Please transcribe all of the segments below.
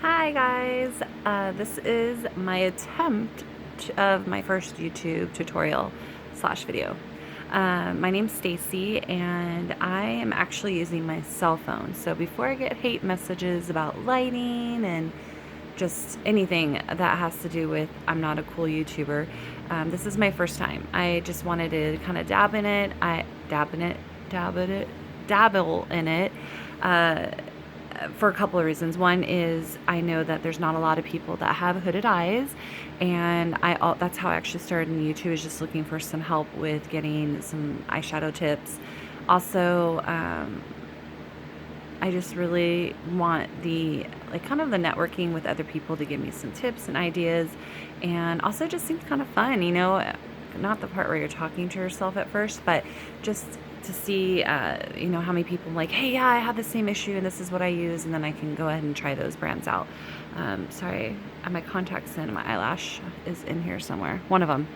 Hi guys, this is my attempt of my first YouTube tutorial slash video. My name's Stacy and I am actually using my cell phone. So before I get hate messages about lighting and just anything that has to do with I'm not a cool YouTuber, this is my first time. I just wanted to kind of dabble in it. For a couple of reasons. One is I know that there's not a lot of people that have hooded eyes, and that's how I actually started in YouTube, is just looking for some help with getting some eyeshadow tips. Also, I just really want the kind of the networking with other people to give me some tips and ideas, and also just seems kind of fun, not the part where you're talking to yourself at first, but just to see, how many people I'm like, hey, yeah, I have the same issue and this is what I use, and then I can go ahead and try those brands out. Sorry, my contacts in, my eyelash is in here somewhere, one of them.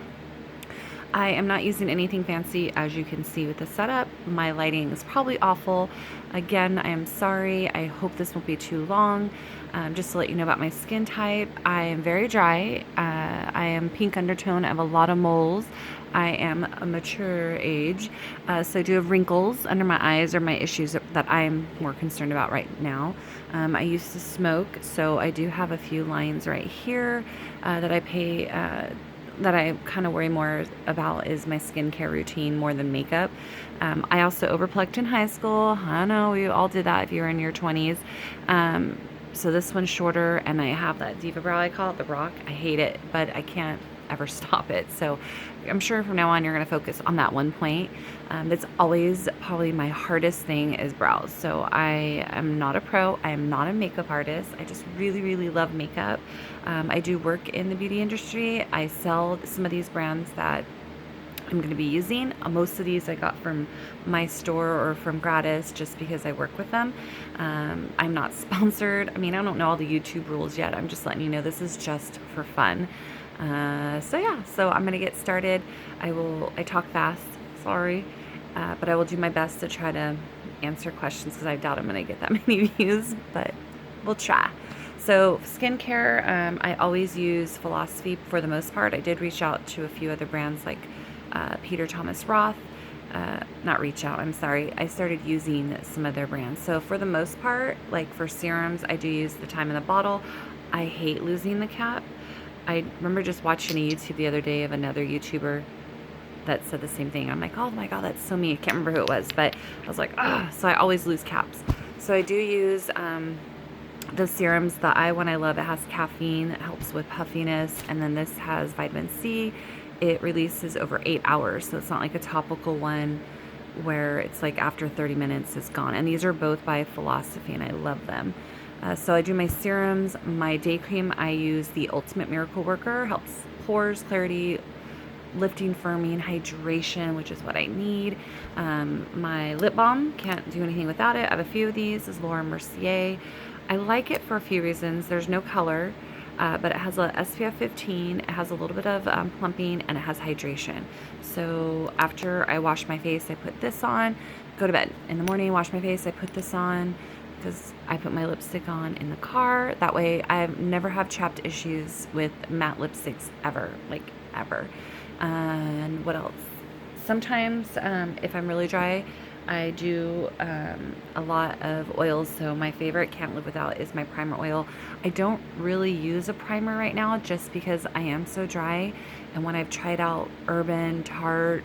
I am not using anything fancy, as you can see with the setup. My lighting is probably awful. Again, I am sorry. I hope this won't be too long. Just to let you know about my skin type, I am very dry. I am pink undertone. I have a lot of moles. I am a mature age, so I do have wrinkles under my eyes, or my issues that I'm more concerned about right now. I used to smoke, so I do have a few lines right here that I kind of worry more about is my skincare routine more than makeup. I also overplucked in high school. I know we all did that if you were in your 20s. So this one's shorter, and I have that diva brow, I call it the rock. I hate it, but I can't ever stop it. So I'm sure from now on you're going to focus on that one point. That's always probably my hardest thing is brows. So I am not a pro. I am not a makeup artist. I just really, really love makeup. I do work in the beauty industry. I sell some of these brands that I'm going to be using. Most of these I got from my store or from Gratis, just because I work with them. I'm not sponsored. I mean, I don't know all the YouTube rules yet. I'm just letting you know this is just for fun. So I'm gonna get started. I talk fast, sorry, but I will do my best to try to answer questions, because I doubt I'm gonna get that many views, but we'll try. So skincare, I always use Philosophy for the most part. I did reach out to a few other brands like Peter Thomas Roth. Not reach out, I'm sorry. I started using some of their brands. So for the most part, like for serums, I do use the Time in the Bottle. I hate losing the cap. I remember just watching a YouTube the other day of another YouTuber that said the same thing. I'm like, oh my God, that's so me. I can't remember who it was, but I was like, ah. So I always lose caps. So I do use the serums. The eye one I love. It has caffeine. It helps with puffiness. And then this has vitamin C. It releases over 8 hours. So it's not like a topical one where it's like after 30 minutes it's gone. And these are both by Philosophy, and I love them. So I do my serums. My day cream, I use the Ultimate Miracle Worker. Helps pores, clarity, lifting, firming, hydration, which is what I need. My lip balm, can't do anything without it. I have a few of these. This is Laura Mercier. I like it for a few reasons. There's no color, but it has a SPF 15. It has a little bit of plumping, and it has hydration. So after I wash my face, I put this on. Go to bed. In the morning, wash my face, I put this on, because I put my lipstick on in the car. That way I never have chapped issues with matte lipsticks ever, like ever. And what else? Sometimes if I'm really dry, I do a lot of oils. So my favorite, can't live without, is my primer oil. I don't really use a primer right now just because I am so dry. And when I've tried out Urban, Tarte,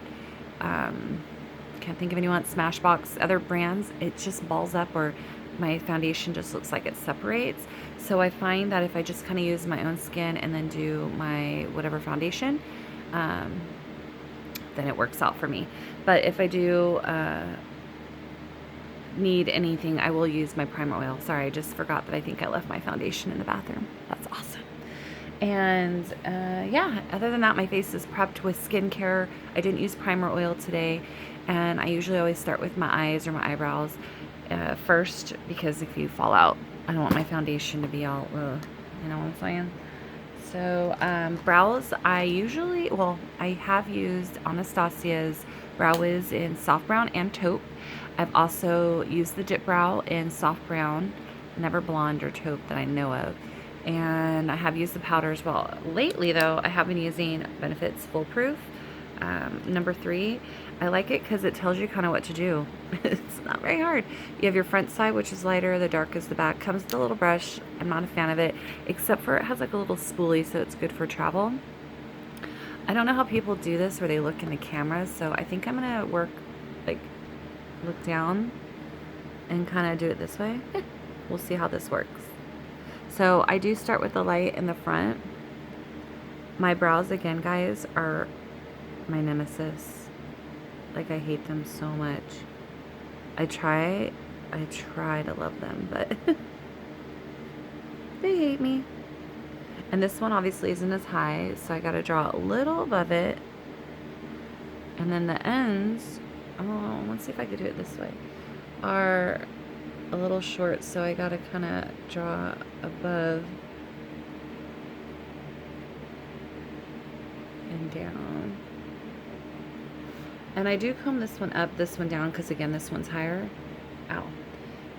can't think of anyone, Smashbox, other brands, it just balls up, or my foundation just looks like it separates. So I find that if I just kind of use my own skin and then do my whatever foundation, then it works out for me. But if I do need anything, I will use my primer oil. Sorry, I just forgot that I think I left my foundation in the bathroom. That's awesome. And yeah, other than that, my face is prepped with skincare. I didn't use primer oil today, and I usually always start with my eyes or my eyebrows first, because if you fall out, I don't want my foundation to be all, you know what I'm saying? So brows, I have used Anastasia's Brow Wiz in soft brown and taupe. I've also used the dip brow in soft brown, never blonde or taupe that I know of. and I have used the powder as well. Lately though, I have been using Benefits Foolproof, number 3. I like it because it tells you kind of what to do. It's not very hard. You have your front side, which is lighter, the dark is the back. Comes with a little brush. I'm not a fan of it, except for it has like a little spoolie, so it's good for travel. I don't know how people do this where they look in the camera, so I think I'm gonna look down and kind of do it this way. We'll see how this works. So I do start with the light in the front. My brows, again, guys, are my nemesis. Like, I hate them so much. I try to love them, but they hate me. And this one obviously isn't as high, so I gotta draw a little above it. And then the ends, oh, let's see if I could do it this way, are a little short, so I gotta kind of draw above and down. And I do comb this one up, this one down, because again, this one's higher. Ow.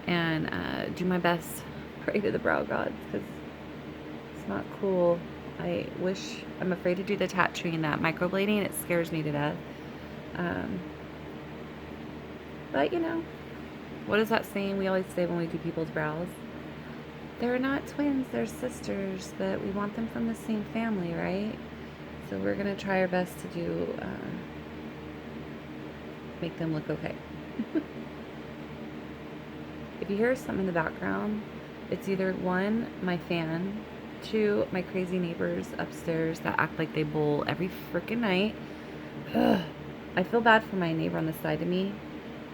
And do my best. Pray to the brow gods, because it's not cool. I'm afraid to do the tattooing, that microblading. It scares me to death. But you know, what is that saying we always say when we do people's brows? They're not twins, they're sisters, but we want them from the same family, right? So we're gonna try our best to do, make them look okay. If you hear something in the background, it's either 1, my fan, 2, my crazy neighbors upstairs that act like they bowl every freaking night. Ugh. I feel bad for my neighbor on the side of me.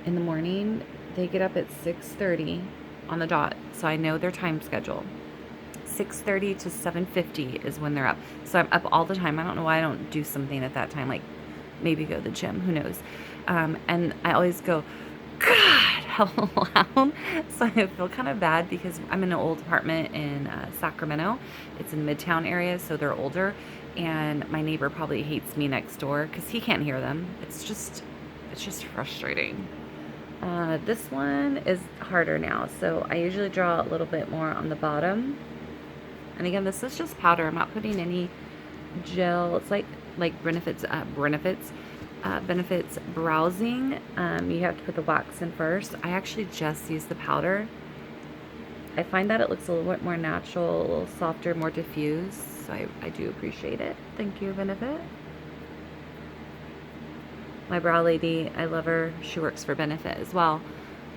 In the morning, they get up at 6:30 on the dot, so I know their time schedule. 6:30 to 7:50 is when they're up. So I'm up all the time. I don't know why I don't do something at that time, like maybe go to the gym, who knows. And I always go, God, how loud. So I feel kind of bad because I'm in an old apartment in Sacramento. It's in the Midtown area, so they're older. And my neighbor probably hates me next door because he can't hear them. It's just frustrating. This one is harder now, so I usually draw a little bit more on the bottom. And again, this is just powder. I'm not putting any gel. It's like Benefits browsing. You have to put the wax in first. I actually just use the powder. I find that it looks a little bit more natural, a little softer, more diffused. So I do appreciate it. Thank you, Benefit. My brow lady, I love her. She works for Benefit as well.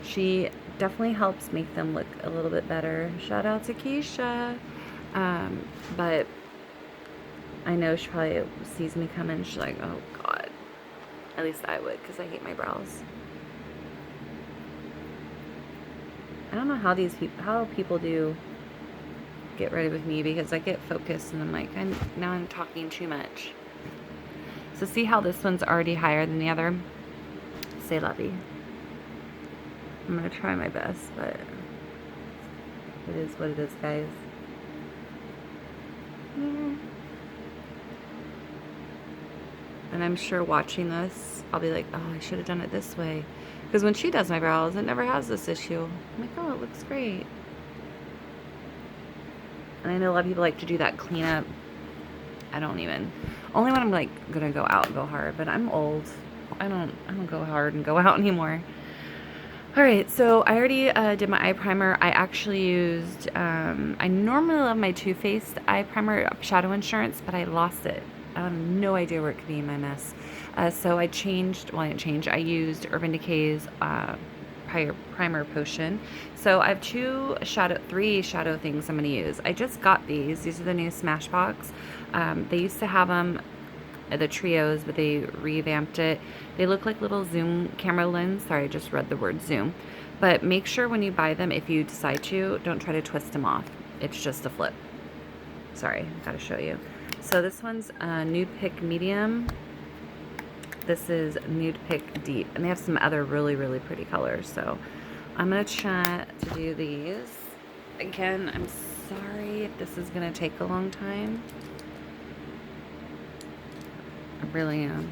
She definitely helps make them look a little bit better. Shout out to Keisha. But I know she probably sees me coming. She's like, oh God. At least I would, because I hate my brows. I don't know how people do get ready with me, because I get focused and I'm like, now I'm talking too much. So see how this one's already higher than the other? C'est la vie. I'm going to try my best, but it is what it is, guys. Yeah. And I'm sure watching this, I'll be like, oh, I should have done it this way. Because when she does my brows, it never has this issue. I'm like, oh, it looks great. And I know a lot of people like to do that cleanup. I don't even. Only when I'm like gonna go out and go hard, but I'm old. I don't go hard and go out anymore. All right, so I already did my eye primer. I actually used, I normally love my Too Faced eye primer, Shadow Insurance, but I lost it. I have no idea where it could be in my mess. So I changed, well, I didn't change. I used Urban Decay's primer potion. So I have three shadow things I'm going to use. I just got these. These are the new Smashbox. They used to have them, the trios, but they revamped it. They look like little zoom camera lens. Sorry, I just read the word zoom. But make sure when you buy them, if you decide to, don't try to twist them off. It's just a flip. Sorry, gotta show you. So this one's Nude Pick Medium. This is Nude Pick Deep. And they have some other really, really pretty colors. So I'm going to try to do these. Again, I'm sorry if this is going to take a long time. I really am.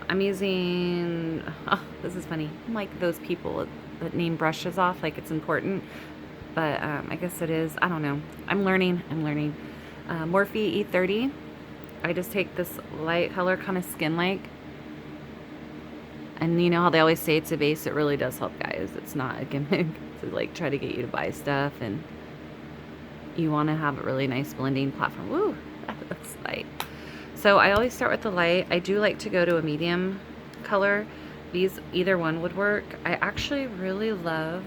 I'm using, oh, this is funny. I'm like those people that name brushes off like it's important. but I guess it is. I don't know. I'm learning. Morphe E30. I just take this light color, kind of skin-like. And you know how they always say it's a base? It really does help, guys. It's not a gimmick to like try to get you to buy stuff, and you want to have a really nice blending platform. Woo, that's light. So I always start with the light. I do like to go to a medium color. Either one would work. I actually really love,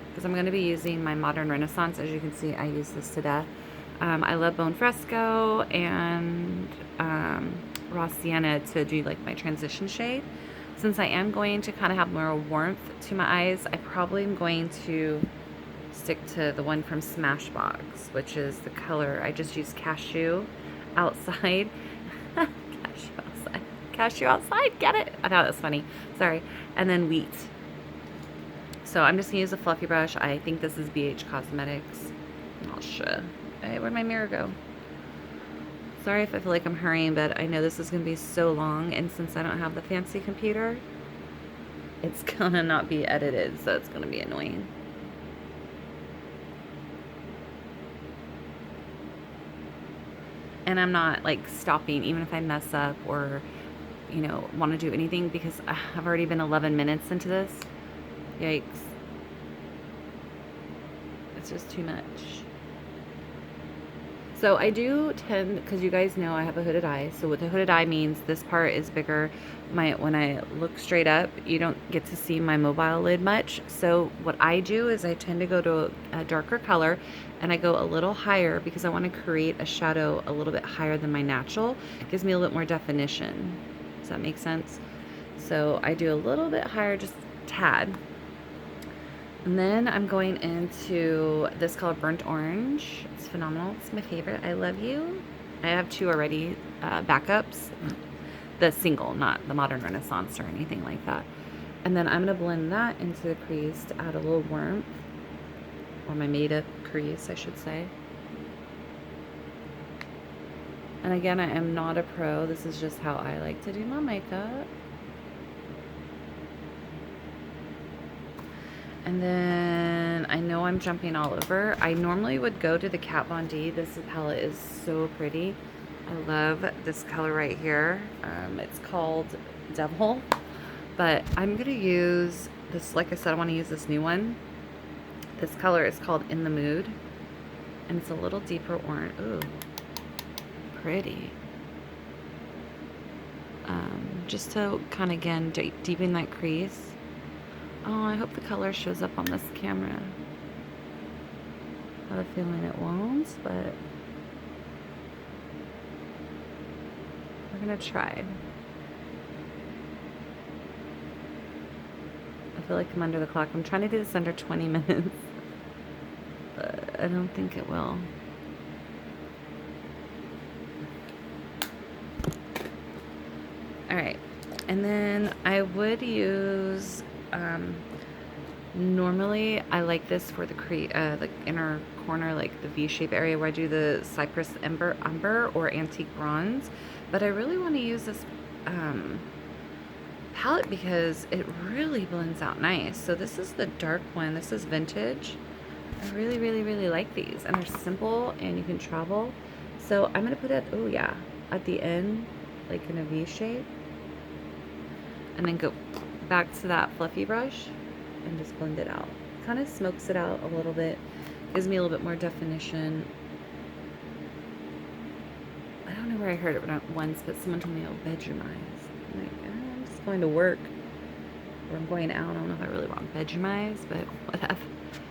because I'm going to be using my Modern Renaissance. As you can see, I use this to death. I love Bone Fresco and Raw Sienna to do like my transition shade. Since I am going to kind of have more warmth to my eyes, I probably am going to stick to the one from Smashbox, which is the color. I just use Cashew Outside. Cashew Outside. Cashew Outside, get it? I thought it was funny. Sorry. And then Wheat. So I'm just going to use a fluffy brush. I think this is BH Cosmetics. Not sure. Hey, where'd my mirror go? Sorry if I feel like I'm hurrying, but I know this is going to be so long, and since I don't have the fancy computer, it's going to not be edited, so it's going to be annoying. And I'm not like stopping even if I mess up or, you know, want to do anything, because I've already been 11 minutes into this. Yikes. It's just too much. So I do tend, because you guys know I have a hooded eye. So what the hooded eye means, this part is bigger. When I look straight up, you don't get to see my mobile lid much. So what I do is I tend to go to a darker color, and I go a little higher because I want to create a shadow a little bit higher than my natural. It gives me a little bit more definition. Does that make sense? So I do a little bit higher, just a tad. And then I'm going into this color, Burnt Orange. It's phenomenal. It's my favorite. I love you. I have two already, backups. The single, not the Modern Renaissance or anything like that. And then I'm going to blend that into the crease to add a little warmth. Or my made-up crease, I should say. And again, I am not a pro. This is just how I like to do my makeup. And then I know I'm jumping all over. I normally would go to the Kat Von D. This palette is so pretty. I love this color right here. It's called Devil. But I'm going to use this, like I said, I want to use this new one. This color is called In the Mood. And it's a little deeper orange. Ooh, pretty. Just to kind of, again, deepen that crease. Oh, I hope the color shows up on this camera. I have a feeling it won't, but we're gonna try. I feel like I'm under the clock. I'm trying to do this under 20 minutes, but I don't think it will. All right, and then I would use. Normally I like this for the inner corner, like the V-shape area where I do the Cypress Umber or Antique Bronze, but I really want to use this palette because it really blends out nice. So this is the dark one. This is vintage. I really like these, and they're simple and you can travel. So I'm gonna put it, oh yeah, at the end, like in a V shape, and then go back to that fluffy brush and just blend it out. Kind of smokes it out a little bit, gives me a little bit more definition. I don't know where I heard it once, but someone told me, oh, bedroom eyes. I'm like, I'm just going to work, or I'm going out. I don't know if I really want bedroom eyes, but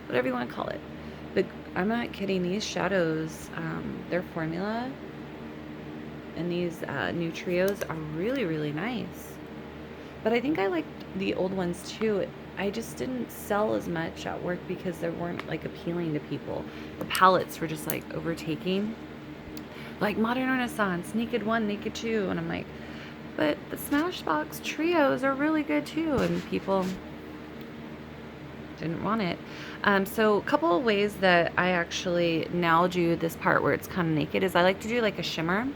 whatever you want to call it. But I'm not kidding, these shadows, their formula and these new trios are really nice. But I think I like the old ones too. I just didn't sell as much at work because they weren't like appealing to people. The palettes were just like overtaking. Like Modern Renaissance, Naked 1, Naked 2. And I'm like, but the Smashbox trios are really good too. And people didn't want it. So a couple of ways that I actually now do this part where it's kind of naked is I like to do like a shimmer.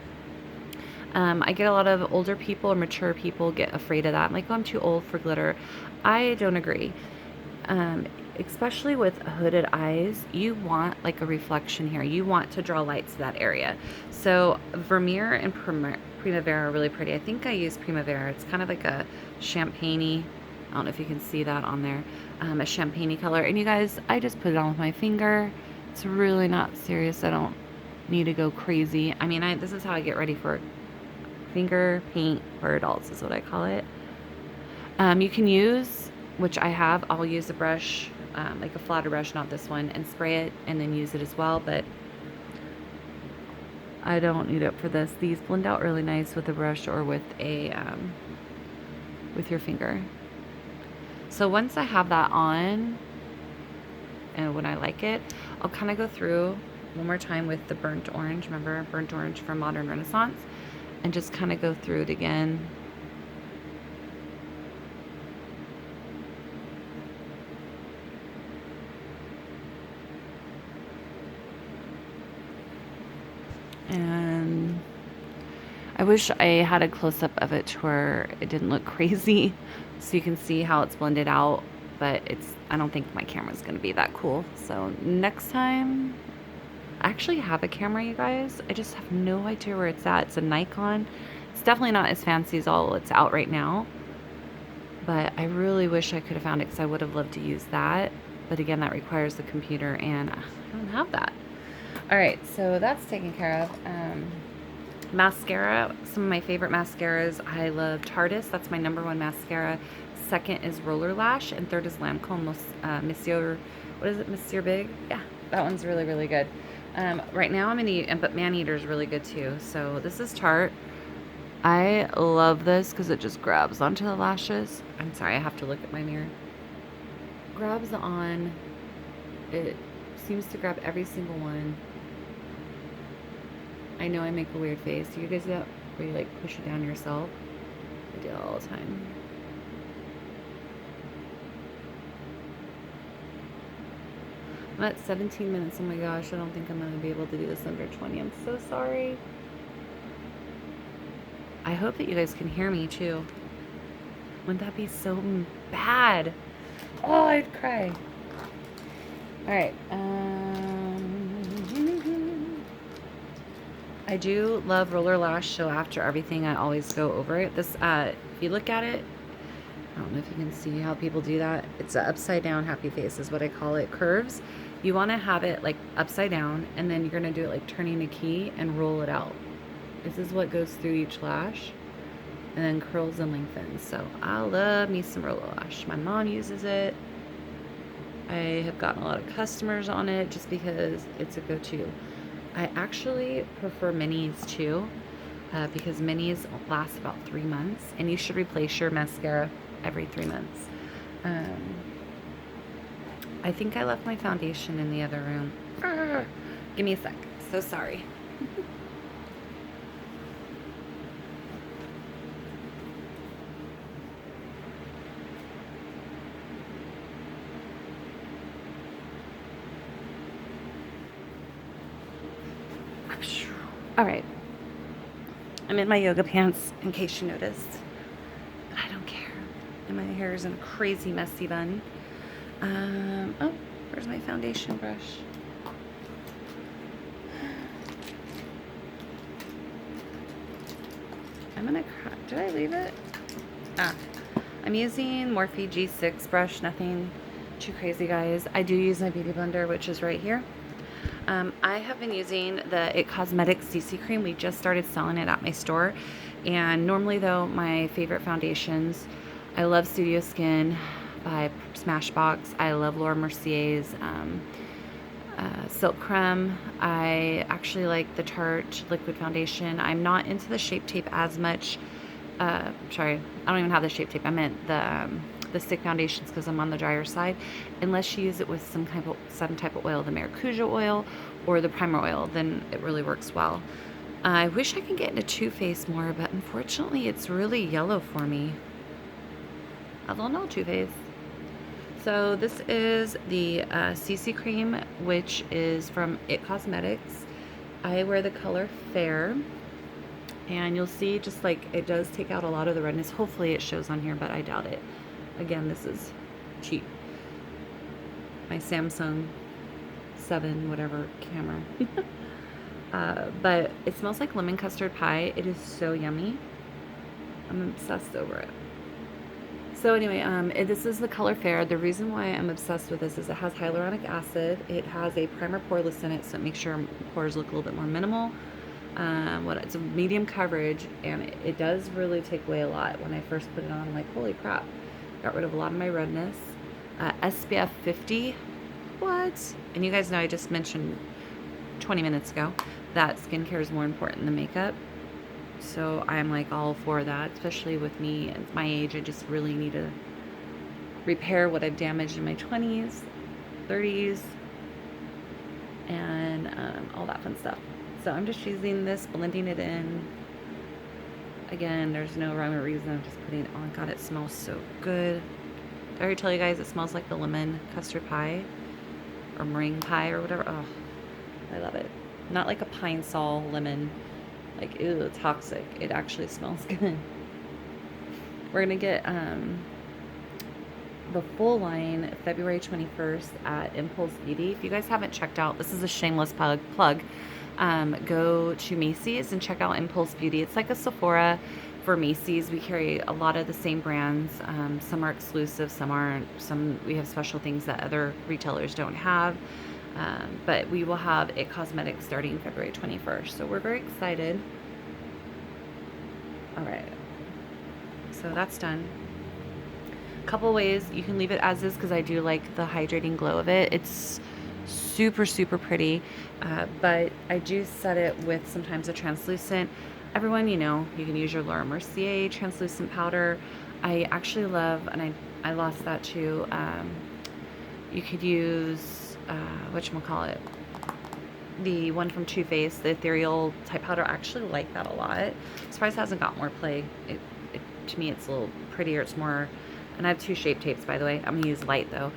I get a lot of older people or mature people get afraid of that. I'm like, oh, I'm too old for glitter. I don't agree. especially with hooded eyes, you want like a reflection here. You want to draw light to that area. So Vermeer and Primavera are really pretty. I think I use Primavera. It's kind of like a champagne-y, I don't know if you can see that on there, a champagne-y color. And you guys, I just put it on with my finger. It's really not serious. I don't need to go crazy. I mean, this is how I get ready for finger paint for adults is what I call it. You can use, which I have, I'll use a brush, like a flatter brush, not this one, and spray it and then use it as well, but I don't need it for this. These blend out really nice with a brush or with a, with your finger. So once I have that on, and when I like it, I'll kind of go through one more time with the burnt orange. Remember burnt orange from Modern Renaissance? And just kind of go through it again. And I wish I had a close-up of it to where it didn't look crazy, so you can see how it's blended out, but I don't think my camera's gonna be that cool. So next time, I actually have a camera, you guys. I just have no idea where it's at. It's a Nikon. It's definitely not as fancy as all it's out right now, but I really wish I could have found it because I would have loved to use that. But again, that requires the computer, and I don't have that. All right, so that's taken care of. Mascara, some of my favorite mascaras. I love Tardis. That's my #1 mascara. Second is Roller Lash, and third is Lancome Monsieur, what is it, Monsieur Big? Yeah, that one's really, really good. Right now I'm gonna use, but Maneater is really good too. So this is Tarte. I love this because it just grabs onto the lashes. I'm sorry, I have to look at my mirror. Grabs on, it seems to grab every single one. I know I make a weird face. Do you guys do that where you like push it down yourself? I do it all the time. I'm at 17 minutes. Oh my gosh, I don't think I'm going to be able to do this under 20. I'm so sorry. I hope that you guys can hear me too. Wouldn't that be so bad? Oh, I'd cry. All right. I do love Roller Lash, so after everything, I always go over it. This, if you look at it, I don't know if you can see how people do that. It's an upside down happy face is what I call it. Curves. You want to have it like upside down, and then you're going to do it like turning a key and roll it out. This is what goes through each lash, and then curls and lengthens. So I love me some Roller Lash. My mom uses it. I have gotten a lot of customers on it just because it's a go-to. I actually prefer minis too, because minis last about 3 months, and you should replace your mascara every 3 months. I think I left my foundation in the other room. Give me a sec. So sorry. All right. I'm in my yoga pants, in case you noticed. But I don't care. And my hair is in a crazy messy bun. Oh, where's my foundation brush? I'm gonna cry. Did I leave it? I'm using Morphe G6 brush. Nothing too crazy, guys. I do use my beauty blender, which is right here. I have been using the IT Cosmetics CC cream. We just started selling it at my store. And normally though, my favorite foundations, I love Studio Skin by Smashbox. I love Laura Mercier's Silk Creme. I actually like the Tarte liquid foundation. I'm not into the Shape Tape as much. Sorry, I don't even have the Shape Tape. I meant the stick foundations because I'm on the drier side, unless you use it with some type of oil, the Maracuja oil or the primer oil, then it really works well. I wish I could get into Too Faced more, but unfortunately it's really yellow for me. I don't know Too Faced. So this is the CC cream, which is from IT Cosmetics. I wear the color Fair, and you'll see just like it does take out a lot of the redness. Hopefully it shows on here, but I doubt it. Again, this is cheap. my Samsung 7 whatever camera. But it smells like lemon custard pie. It is so yummy. I'm obsessed over it. So anyway, this is the color Fair. The reason why I'm obsessed with this is it has hyaluronic acid. It has a primer poreless in it, so it makes your pores look a little bit more minimal. It's a medium coverage, and it does really take away a lot. When I first put it on, I'm like, holy crap. Got rid of a lot of my redness. SPF 50. What? And you guys know I just mentioned 20 minutes ago that skincare is more important than makeup. So I'm like all for that, especially with me at my age. I just really need to repair what I've damaged in my 20s, 30s, and all that fun stuff. So I'm just using this, blending it in. Again, there's no rhyme or reason. I'm just putting it on. God, it smells so good. Did I already tell you guys it smells like the lemon custard pie or meringue pie or whatever? Oh, I love it. Not like a pine sol lemon. Like, ew, toxic. It actually smells good. We're going to get the full line February 21st at Impulse Beauty. If you guys haven't checked out, this is a shameless plug. Go to Macy's and check out Impulse Beauty. It's like a Sephora for Macy's. We carry a lot of the same brands. Some are exclusive, some aren't. Some we have special things that other retailers don't have. But we will have IT Cosmetics starting February 21st. So we're very excited. All right. So that's done. A couple ways you can leave it as is, because I do like the hydrating glow of it. It's super, super pretty. But I do set it with sometimes a translucent. Everyone, you know, you can use your Laura Mercier translucent powder. I actually love, and I lost that too. You could use whatchamacallit, the one from Too Faced, the ethereal type powder. I actually like that a lot. Surprised it hasn't got more play. To me, it's a little prettier. It's more, and I have 2 Shape Tapes, by the way. I'm gonna use light though.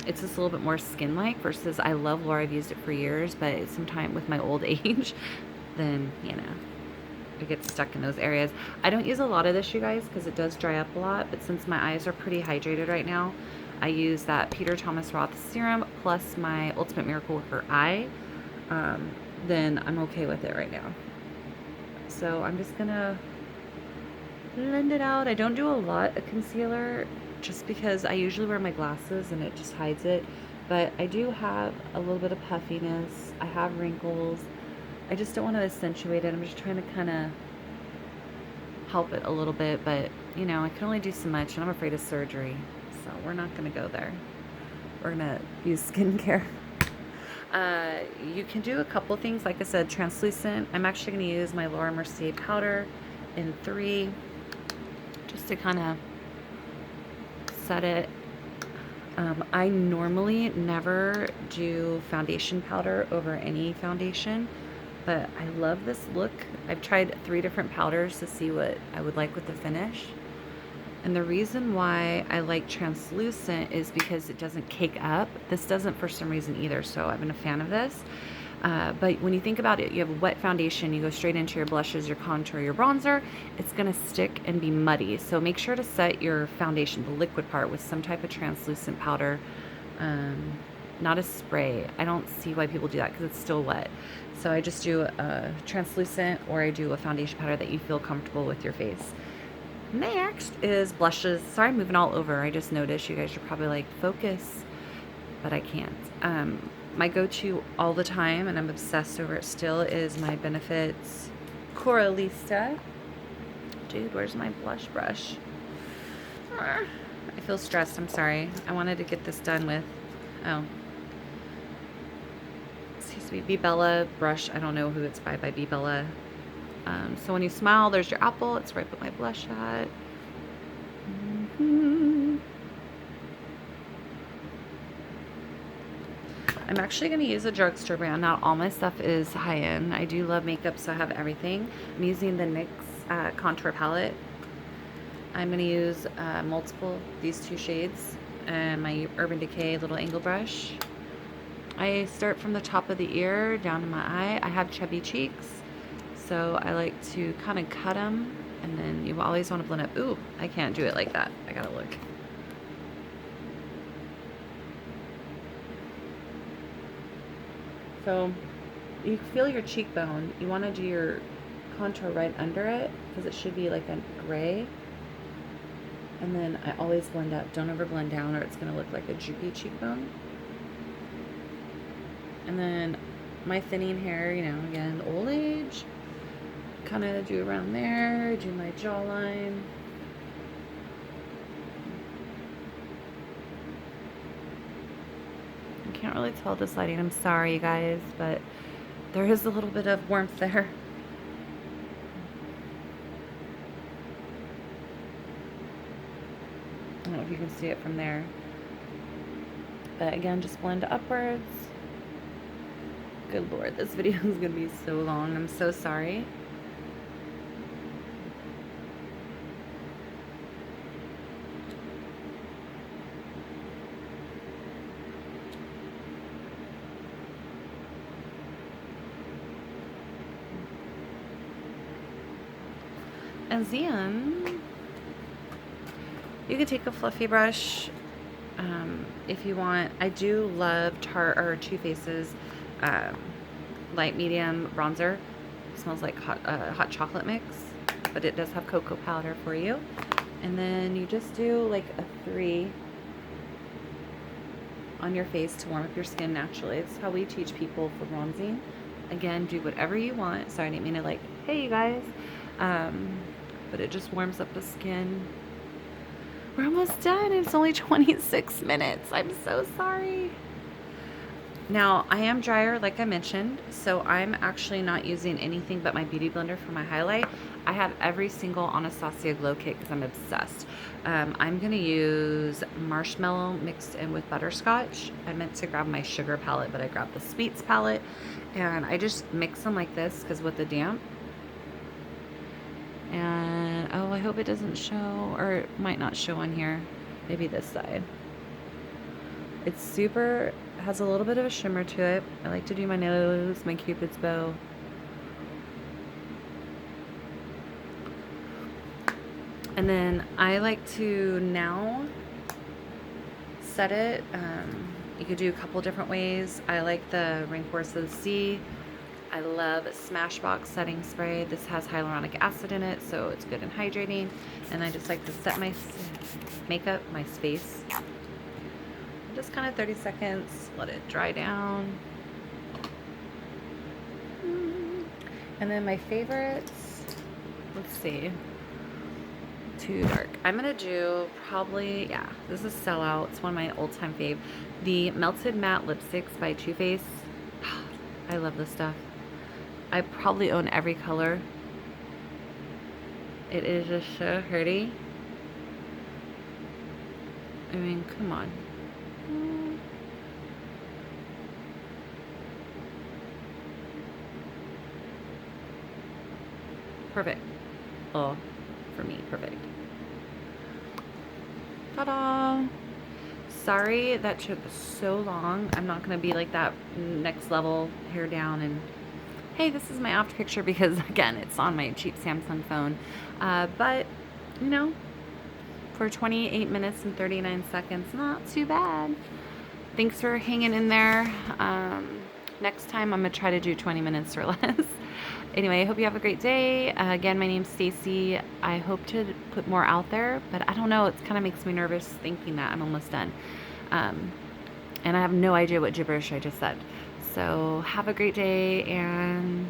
It's just a little bit more skin-like versus I love Laura. I've used it for years, but sometimes with my old age, then, you know, it gets stuck in those areas. I don't use a lot of this, you guys, because it does dry up a lot, but since my eyes are pretty hydrated right now, I use that Peter Thomas Roth serum plus my Ultimate Miracle Worker eye. Then I'm okay with it right now. So I'm just gonna blend it out. I don't do a lot of concealer just because I usually wear my glasses and it just hides it. But I do have a little bit of puffiness. I have wrinkles. I just don't want to accentuate it. I'm just trying to kind of help it a little bit. But, you know, I can only do so much, and I'm afraid of surgery. So we're not going to go there. We're going to use skincare. You can do a couple things. Like I said, translucent. I'm actually going to use my Laura Mercier powder in 3 just to kind of set it. I normally never do foundation powder over any foundation, but I love this look. I've tried 3 different powders to see what I would like with the finish. And the reason why I like translucent is because it doesn't cake up. This doesn't for some reason either, so I've been a fan of this. But when you think about it, you have a wet foundation, you go straight into your blushes, your contour, your bronzer, it's gonna stick and be muddy. So make sure to set your foundation, the liquid part, with some type of translucent powder, not a spray. I don't see why people do that because it's still wet. So I just do a translucent, or I do a foundation powder that you feel comfortable with your face. Next is blushes. Sorry, I'm moving all over. I just noticed you guys are probably like, focus, but I can't. My go-to all the time, and I'm obsessed over it still, is my Benefits Coralista. Dude, where's my blush brush? I feel stressed. I'm sorry. I wanted to get this done with, oh, excuse me, Be Bella brush. I don't know who it's by Be Bella. So when you smile, there's your apple. It's right with my blush at. I'm actually going to use a drugstore brand. Not all my stuff is high-end. I do love makeup, so I have everything. I'm using the NYX contour palette. I'm going to use these 2 shades, and my Urban Decay little angle brush. I start from the top of the ear down to my eye. I have chubby cheeks, so I like to kind of cut them, and then you always want to blend up. Ooh, I can't do it like that. I gotta look. So you feel your cheekbone. You want to do your contour right under it because it should be like a gray. And then I always blend up. Don't ever blend down or it's going to look like a droopy cheekbone. And then my thinning hair, you know, again, old age. Kind of do around there, do my jawline. I can't really tell this lighting. I'm sorry, you guys, but there is a little bit of warmth there. I don't know if you can see it from there. But again, just blend upwards. Good Lord, this video is going to be so long. I'm so sorry. And then you can take a fluffy brush if you want. I do love Too Faced's light medium bronzer. It smells like hot chocolate mix, but it does have cocoa powder for you. And then you just do like a 3 on your face to warm up your skin naturally. It's how we teach people for bronzing. Again, do whatever you want. Sorry, I didn't mean to like, hey you guys. But it just warms up the skin. We're almost done. It's only 26 minutes. I'm so sorry. Now, I am drier, like I mentioned, so I'm actually not using anything but my Beauty Blender for my highlight. I have every single Anastasia Glow Kit because I'm obsessed. I'm going to use marshmallow mixed in with butterscotch. I meant to grab my sugar palette, but I grabbed the sweets palette. And I just mix them like this because with the damp. And, oh, I hope it doesn't show, or it might not show on here. Maybe this side. It's super, has a little bit of a shimmer to it. I like to do my nose, my Cupid's bow. And then I like to now set it. You could do a couple different ways. I like the Rainforest of the Sea. I love Smashbox setting spray. This has hyaluronic acid in it, so it's good and hydrating. And I just like to set my makeup, my face. Just kind of 30 seconds, let it dry down. And then my favorites, let's see, too dark. I'm gonna do probably, yeah, this is Sellout. It's one of my old time fave. The Melted Matte Lipsticks by Too Faced. I love this stuff. I probably own every color. It is just so pretty. I mean, come on. Perfect. Oh, for me, perfect. Ta-da! Sorry that took so long. I'm not going to be like that next level hair down and hey, this is my off picture because again, it's on my cheap Samsung phone. But you know, for 28 minutes and 39 seconds, not too bad. Thanks for hanging in there. Next time I'm gonna try to do 20 minutes or less. Anyway, I hope you have a great day. Again, my name's Stacy. I hope to put more out there, but I don't know, it kind of makes me nervous thinking that I'm almost done. And I have no idea what gibberish I just said. So have a great day, and